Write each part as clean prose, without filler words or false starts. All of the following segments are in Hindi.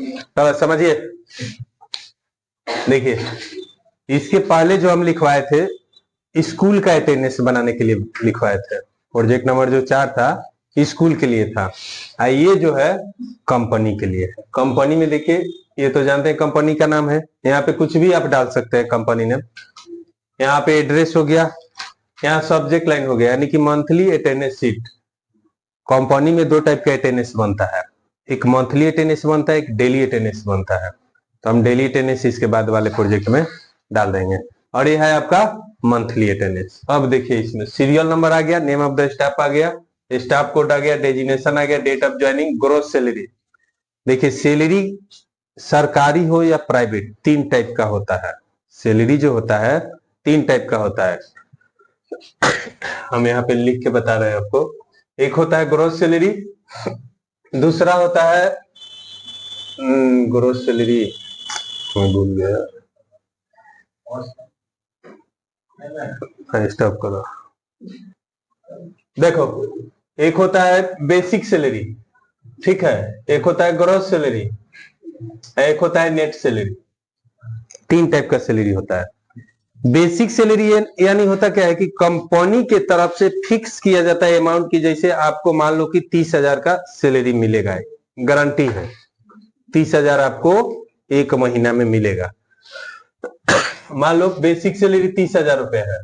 तो समझिए, देखिए इसके पहले जो हम लिखवाए थे स्कूल का अटेंडेंस बनाने के लिए लिखवाए थे, प्रोजेक्ट नंबर जो 4 था स्कूल के लिए था, ये जो है कंपनी के लिए है। कंपनी में देखिए ये तो जानते हैं कंपनी का नाम है, यहाँ पे कुछ भी आप डाल सकते हैं कंपनी नेम। यहाँ पे एड्रेस हो गया, यहाँ सब्जेक्ट लाइन हो गया, यानी कि मंथली अटेंडेंस शीट। कंपनी में 2 टाइप का अटेंडेंस बनता है, एक मंथली अटेंडेंस बनता है, एक डेली अटेंडेंस बनता है। तो हम डेली अटेंडेंस इसके बाद वाले प्रोजेक्ट में डाल देंगे। और ये है आपका मंथली अटेंडेंस। अब देखिए इसमें सीरियल नंबर आ गया, नेम ऑफ द स्टाफ आ गया, स्टाफ कोड आ गया, डेजिग्नेशन आ गया, date of joining, gross salary. देखिए सैलरी सरकारी हो या प्राइवेट 3 टाइप का होता है। सैलरी जो होता है 3 टाइप का होता है, हम यहाँ पे लिख के बता रहे हैं आपको। एक होता है ग्रोस सैलरी, दूसरा होता है ग्रोस सैलरी, मैं भूल गया, स्टॉप करो। देखो एक होता है बेसिक सैलरी, ठीक है, एक होता है ग्रोस सैलरी, एक होता है नेट सैलरी। 3 टाइप का सैलरी होता है। बेसिक सैलरी यानी होता क्या है कि कंपनी के तरफ से फिक्स किया जाता है अमाउंट की, जैसे आपको मान लो कि 30,000 का सैलरी मिलेगा, गारंटी है 30,000 आपको एक महीना में मिलेगा। मान लो बेसिक सैलरी 30,000 रुपए है,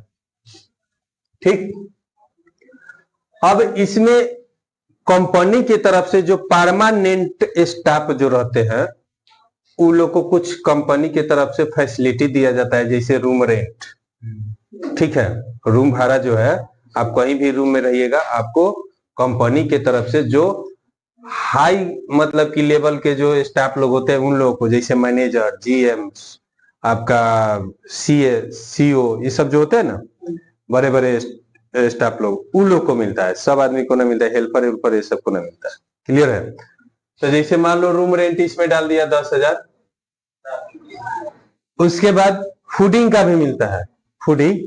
ठीक। अब इसमें कंपनी की तरफ से जो परमानेंट स्टाफ जो रहते हैं उन लोग को कुछ कंपनी की तरफ से फैसिलिटी दिया जाता है, जैसे रूम रेंट, ठीक है। रूम भाड़ा जो है, आप कहीं भी रूम में रहिएगा, आपको कंपनी की तरफ से जो हाई मतलब की लेवल के जो स्टाफ लोग होते हैं उन लोगों को, जैसे मैनेजर, जीएम, आपका सीए, सीओ, ये सब जो होते हैं ना बड़े बड़े स्टाफ लोग, उन लोग को मिलता है, सब आदमी को ना मिलता है, हेल्पर वेल्पर ये सब को ना मिलता है। क्लियर है। तो जैसे मान लो रूम रेंट इसमें डाल दिया 10,000, उसके बाद फूडिंग का भी मिलता है, फूडिंग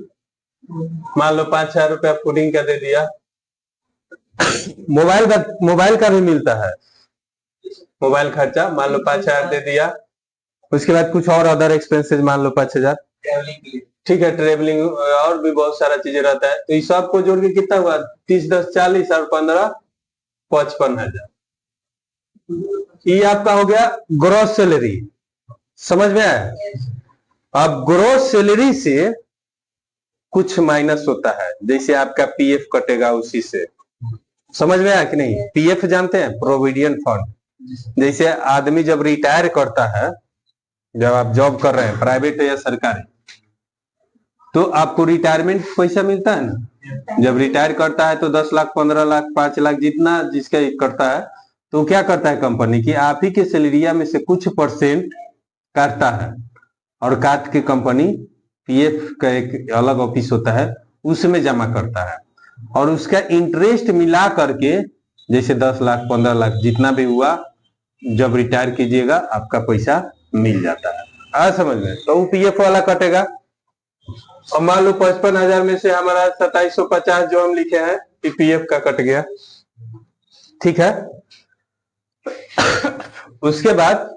मान लो 5,000 रुपया फूडिंग का दे दिया। मोबाइल का भी मिलता है, मोबाइल खर्चा मान लो 5,000 दे दिया। उसके बाद कुछ और अदर एक्सपेंसेस मान लो 5,000, ठीक है, ट्रेवलिंग और भी बहुत सारा चीजें रहता है। तो इस सब को जोड़ के कितना हुआ, 30, 10, 40 और 15, 55,000। ये आपका हो गया ग्रॉस सैलरी, समझ में आया। अब ग्रॉस सैलरी से कुछ माइनस होता है, जैसे आपका पीएफ कटेगा उसी से, समझ में आया कि नहीं। पीएफ जानते हैं, प्रोविडेंट फंड। जैसे आदमी जब रिटायर करता है, जब आप जॉब कर रहे हैं प्राइवेट या सरकारी, तो आपको रिटायरमेंट पैसा मिलता है ना। जब रिटायर करता है तो 10 लाख, 15 लाख, 5 लाख, जितना जिसका करता है, तो क्या करता है कंपनी की, आप ही के सैलरिया में से कुछ परसेंट काटता है, और काट के कंपनी पीएफ का एक अलग ऑफिस होता है उसमें जमा करता है, और उसका इंटरेस्ट मिला करके जैसे 10 लाख, 15 लाख जितना भी हुआ, जब रिटायर कीजिएगा आपका पैसा मिल जाता है। आ समझ में। तो वो पीएफ वाला कटेगा। और मान लो 55,000 में से हमारा 2750 जो हम लिखे हैं पीएफ का कट गया, ठीक है। उसके बाद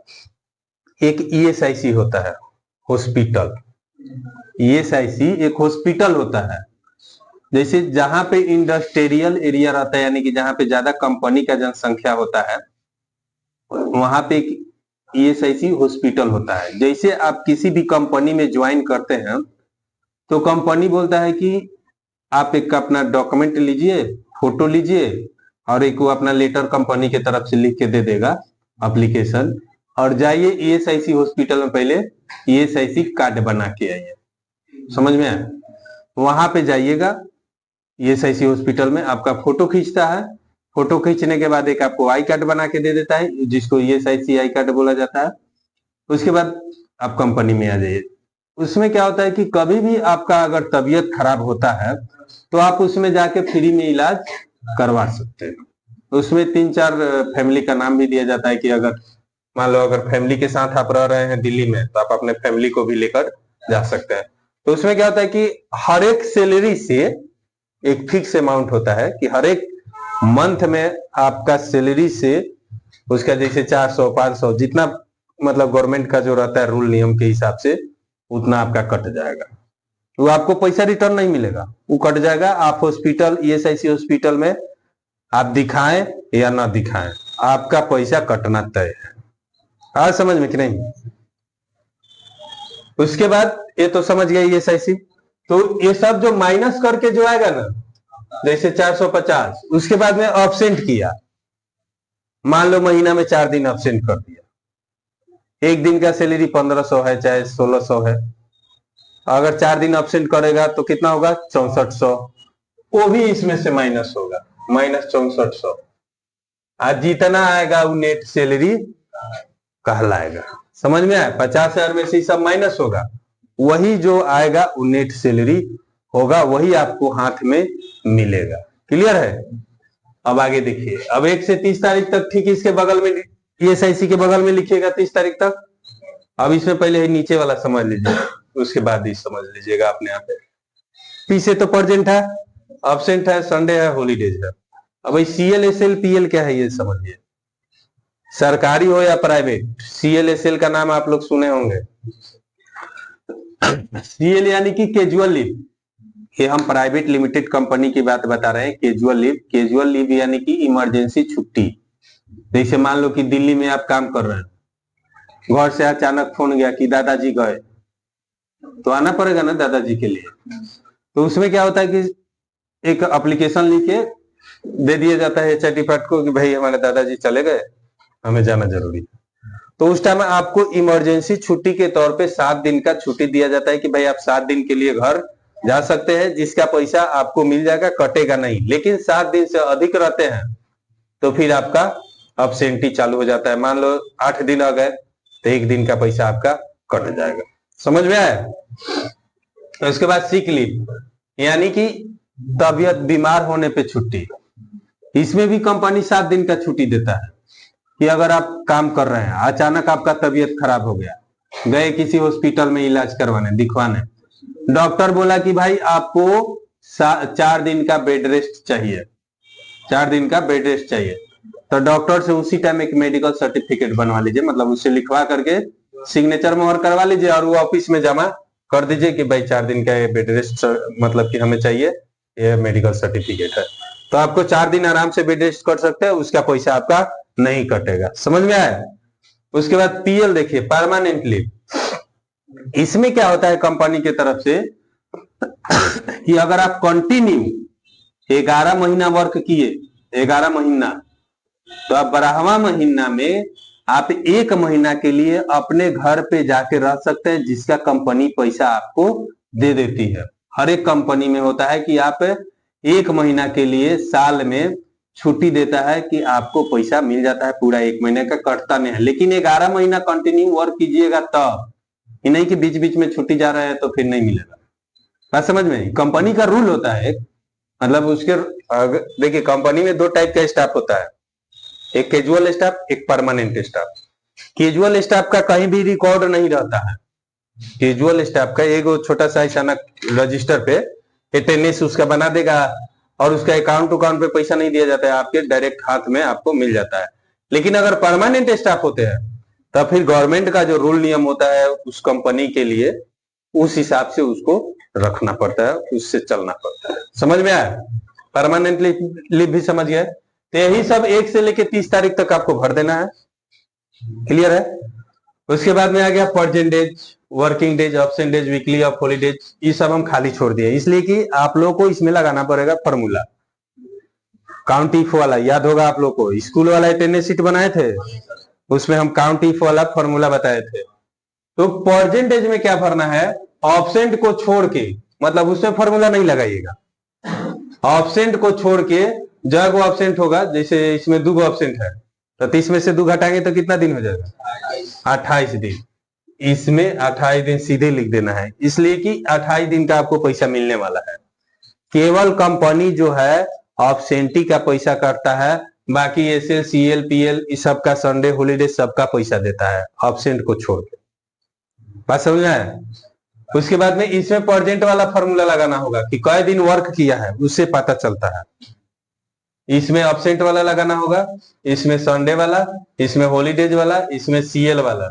एक ईएसआईसी होता है, हॉस्पिटल। ईएसआईसी एक हॉस्पिटल होता है, जैसे जहां पे इंडस्ट्रियल एरिया रहता है, यानी कि जहां पे ज्यादा कंपनी का जनसंख्या होता है, वहां पे एक ईएसआईसी हॉस्पिटल होता है। जैसे आप किसी भी कंपनी में ज्वाइन करते हैं तो कंपनी बोलता है कि आप एक अपना डॉक्यूमेंट लीजिए, फोटो लीजिए, और एक वो अपना लेटर कंपनी के तरफ से लिख के दे देगा, एप्लीकेशन, और जाइए ईएसआईसी हॉस्पिटल में पहले ईएसआईसी कार्ड बना के आइए। समझ में आया। वहां पे जाइएगा, ईएसआईसी हॉस्पिटल में आपका फोटो खींचता है, फोटो खींचने के बाद एक आपको आई कार्ड बना के दे देता है, जिसको ईएसआईसी आई कार्ड बोला जाता है। उसके बाद आप कंपनी में आ जाइए। उसमें क्या होता है कि कभी भी आपका अगर तबीयत खराब होता है तो आप उसमें जाके फ्री में इलाज करवा सकते हैं। उसमें 3-4 फैमिली का नाम भी दिया जाता है कि अगर मान लो अगर फैमिली के साथ आप रह रहे हैं दिल्ली में, तो आप अपने फैमिली को भी लेकर जा सकते हैं। तो उसमें क्या होता है कि हर एक सैलरी से एक फिक्स अमाउंट होता है कि हर एक मंथ में आपका सैलरी से उसका जैसे 400, 500 जितना मतलब गवर्नमेंट का जो रहता है रूल नियम के हिसाब से उतना आपका कट जाएगा। वो आपको पैसा रिटर्न नहीं मिलेगा, वो कट जाएगा। आप हॉस्पिटल, ईएसआईसी हॉस्पिटल में आप दिखाएं या ना दिखाएं, आपका पैसा कटना तय है। आज समझ में कि नहीं? उसके बाद ये तो समझ गए ईएसआईसी। तो ये सब जो माइनस करके जो आएगा ना, जैसे 450, उसके बाद में ऑब्सेंट किया, मान लो महीना में 4 दिन ऑब्सेंट कर दिया, एक दिन का सैलरी 1500 है चाहे 1600 है, अगर 4 दिन ऑब्सेंट करेगा तो कितना होगा? 6400। वो भी इसमें से माइनस होगा, -6400। आज जितना आएगा वो नेट सैलरी कहलाएगा। समझ में आया? 50,000 में से सब माइनस होगा, वही जो आएगा वो नेट सैलरी होगा, वही आपको हाथ में मिलेगा। क्लियर है? अब आगे देखिए। अब 1 से 30 तारीख तक ठीक इसके बगल में ईएसआईसी के बगल में लिखिएगा 30 तारीख तक। अब इसमें पहले नीचे वाला समझ लीजिए, उसके बाद ही समझ लीजिएगा अपने आप। पी से तो प्रेजेंट है, एब्सेंट है, संडे है, हॉलीडेज है। अब भाई CLSL PL क्या है ये समझिए। सरकारी हो या प्राइवेट, CLSL का नाम आप लोग सुने होंगे। CL यानी कि कैजुअल लीव। ये हम प्राइवेट लिमिटेड कंपनी की बात बता रहे हैं। कैजुअल लीव, कैजुअल लीव यानी कि इमरजेंसी छुट्टी। जैसे मान लो कि दिल्ली में आप काम कर रहे हैं, घर से अचानक फोन गया कि दादाजी गए, तो आना पड़ेगा ना दादाजी के लिए। तो उसमें क्या होता है कि एक एप्लीकेशन लिख के दे दिया जाता है HR डिपार्टमेंट को कि भाई हमारे दादाजी चले गए, हमें जाना जरूरी है। तो उस टाइम आपको इमरजेंसी छुट्टी के तौर पे 7 दिन का छुट्टी दिया जाता है कि भाई आप 7 दिन के लिए घर जा सकते हैं, जिसका पैसा आपको मिल जाएगा, कटेगा नहीं। लेकिन 7 दिन से अधिक रहते हैं तो फिर आपका अब्सेंटी चालू हो जाता है। मान लो 8 दिन आ गए तो 1 दिन का पैसा आपका कट जाएगा। समझ में आया? तो इसके बाद सिक लीव यानी कि तबियत बीमार होने पे छुट्टी। इसमें भी कंपनी 7 दिन का छुट्टी देता है कि अगर आप काम कर रहे हैं, अचानक आपका तबीयत खराब हो गया, गए किसी हॉस्पिटल में इलाज करवाने, दिखवाने, डॉक्टर बोला कि भाई आपको 4 दिन का बेड रेस्ट चाहिए, 4 दिन का बेड रेस्ट चाहिए, तो डॉक्टर से उसी टाइम एक मेडिकल सर्टिफिकेट बनवा लीजिए, मतलब उससे लिखवा करके सिग्नेचर मोहर करवा लीजिए और वो ऑफिस में जमा कर दीजिए कि भाई 4 दिन का बेड रेस्ट मतलब कि हमें चाहिए, ये मेडिकल सर्टिफिकेट है। तो आपको 4 दिन आराम से बेड रेस्ट कर सकते हैं, उसका पैसा आपका नहीं कटेगा। समझ में आया? उसके बाद PL देखिए, परमानेंट लीव। इसमें क्या होता है कंपनी की तरफ से कि अगर आप कंटिन्यू 11 महीना वर्क किए, 11 महीना, तो आप 12वां महीना में आप 1 महीना के लिए अपने घर पे जाके रह सकते हैं, जिसका कंपनी पैसा आपको दे देती है। हर एक कंपनी में होता है कि आप 1 महीना के लिए साल में छुट्टी देता है कि आपको पैसा मिल जाता है, पूरा 1 महीने का कटता नहीं है। लेकिन 11 महीना कंटिन्यू वर्क कीजिएगा तब, ये नहीं कि बीच बीच में छुट्टी जा रहा है तो फिर नहीं मिलेगा। बात समझ में? कंपनी का रूल होता है, मतलब उसके देखिए कंपनी में 2 टाइप का स्टाफ होता है, एक कैजुअल स्टाफ, एक परमानेंट स्टाफ। कैजुअल स्टाफ का कहीं भी रिकॉर्ड नहीं रहता है। कैजुअल स्टाफ का एक छोटा सा ऐसा रजिस्टर पे अटेंडेंस उसका बना देगा और उसका अकाउंट पे पैसा नहीं दिया जाता है, आपके डायरेक्ट हाथ में आपको मिल जाता है। लेकिन अगर परमानेंट स्टाफ होते हैं तब फिर गवर्नमेंट का जो रूल नियम होता है उस कंपनी के लिए, उस हिसाब से उसको रखना पड़ता है, उससे चलना पड़ता है। समझ में आया? परमानेंट लीव भी समझ गए? तो यही सब 1 से लेके 30 तारीख तक आपको भर देना है। क्लियर है? उसके बाद में आ गया percentage, working days, absent days, weekly off holidays, ये सब हम खाली छोड़ दिए, इसलिए कि आप लोगों को इसमें लगाना पड़ेगा फॉर्मूला। काउंट इफ वाला याद होगा आप लोग को, स्कूल वाला अटेंडेंस शीट बनाए थे, उसमें हम काउंट इफ वाला फॉर्मूला बताए थे। तो परसेंटेज में क्या भरना है? ऑब्सेंट को छोड़ के, मतलब उसमें फॉर्मूला नहीं लगाइएगा, ऑब्सेंट को छोड़ के जब वो ऑब्सेंट होगा, जैसे इसमें 2 ऑब्सेंट है तो 30 में से 2 घटाएंगे तो कितना दिन हो जाएगा? 28 दिन। इसमें 28 दिन सीधे लिख देना है, इसलिए कि 28 दिन का आपको पैसा मिलने वाला है। केवल कंपनी जो है ऑब्सेंटी का पैसा काटता है, बाकी SL CL PL इस सब का संडे हॉलीडे सबका पैसा देता है, ऑब्सेंट को छोड़ के। बात समझ में आया? उसके बाद में इसमें परसेंट वाला फॉर्मूला लगाना होगा कि कई दिन वर्क किया है, उससे पता चलता है। इसमें ऑब्सेंट वाला लगाना होगा, इसमें संडे वाला, इसमें हॉलीडेज वाला, इसमें CL वाला।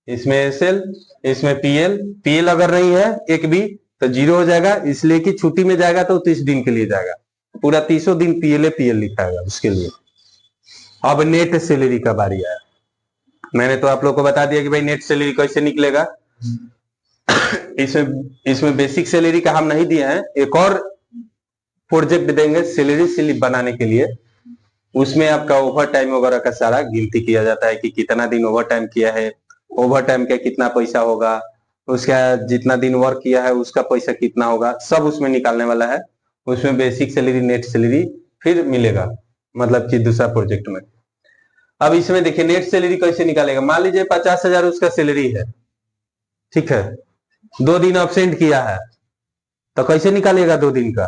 इसमें एसएल, इसमें पीएल। पीएल अगर नहीं है एक भी तो जीरो हो जाएगा, इसलिए कि छुट्टी में जाएगा तो 30 दिन के लिए जाएगा, पूरा 30 दिन पीएल पीएल लिखाएगा उसके लिए। अब नेट सैलरी का बारी आया। मैंने तो आप लोग को बता दिया कि भाई नेट सैलरी कैसे निकलेगा। इसमें बेसिक सैलरी का हम नहीं दिए हैं, एक और प्रोजेक्ट देंगे सैलरी स्लिप बनाने के लिए। उसमें आपका ओवर टाइम वगैरह का सारा गिनती किया जाता है कि कितना दिन ओवर टाइम किया है, ओवर टाइम का कितना पैसा होगा, उसका जितना दिन वर्क किया है उसका पैसा कितना होगा, सब उसमें निकालने वाला है। उसमें बेसिक सैलरी नेट सैलरी फिर मिलेगा, मतलब कि दूसरा प्रोजेक्ट में। अब इसमें देखिए नेट सैलरी कैसे निकालेगा। मान लीजिए 50,000 उसका सैलरी है, ठीक है, 2 दिन अब्सेंट किया है तो कैसे निकालेगा 2 दिन का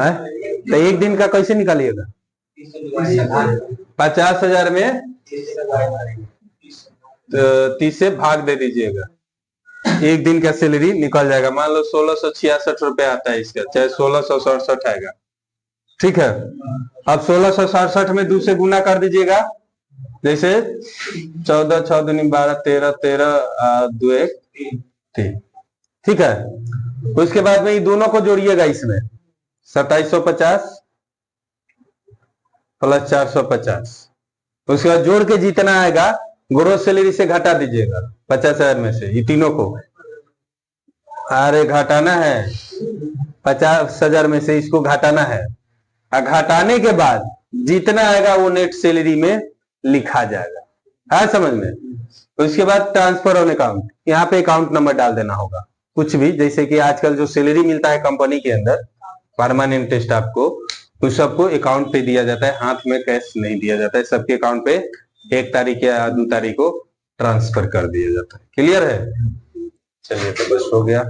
है? तो 1 दिन का कैसे निकालिएगा? 50,000 में 30 से भाग दे दीजिएगा, 1 दिन का सैलरी निकल जाएगा। मान लो 1666 रुपए आता है इसका, चाहे 1667 आएगा, ठीक है। अब 1667 में 2 से गुना कर दीजिएगा, जैसे 14 6 दूनी 12 13 13 2 1 3, ठीक है। उसके बाद में ये दोनों को जोड़िएगा, इसमें 2750 प्लस 450, उसके बाद जोड़ के जितना आएगा ग्रोस सैलरी से घटा दीजिएगा 50,000 में से, ये तीनों को अरे घटाना है, 50,000 में से इसको घटाना है, और घटाने के बाद जितना आएगा वो नेट सैलरी में लिखा जाएगा, है समझ में। उसके बाद ट्रांसफर ऑन अकाउंट, यहाँ पे अकाउंट नंबर डाल देना होगा, कुछ भी, जैसे कि आजकल जो सैलरी मिलता है कंपनी के अंदर परमानेंट स्टाफ को, उस सबको अकाउंट पे दिया जाता है, हाथ में कैश नहीं दिया जाता है, सबके अकाउंट पे 1 तारीख या 2 तारीख को ट्रांसफर कर दिया जाता है। क्लियर है? चलिए तो बस हो गया।